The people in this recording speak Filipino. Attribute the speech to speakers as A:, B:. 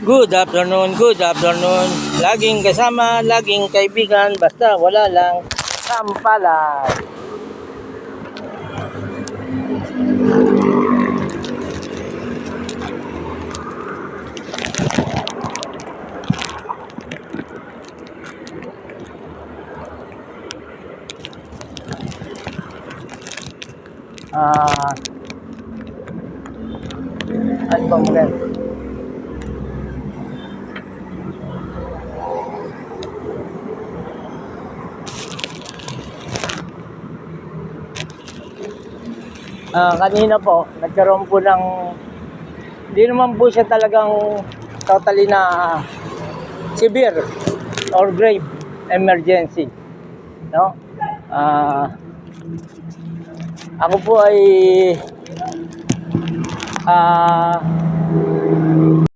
A: Good afternoon, good afternoon. Laging kasama, laging kaibigan, basta wala lang sampalan. Ano bang maganda? Kanina po, nagkaroon po ng, hindi naman po siya talagang totally na severe or grave emergency. No? Ako po ay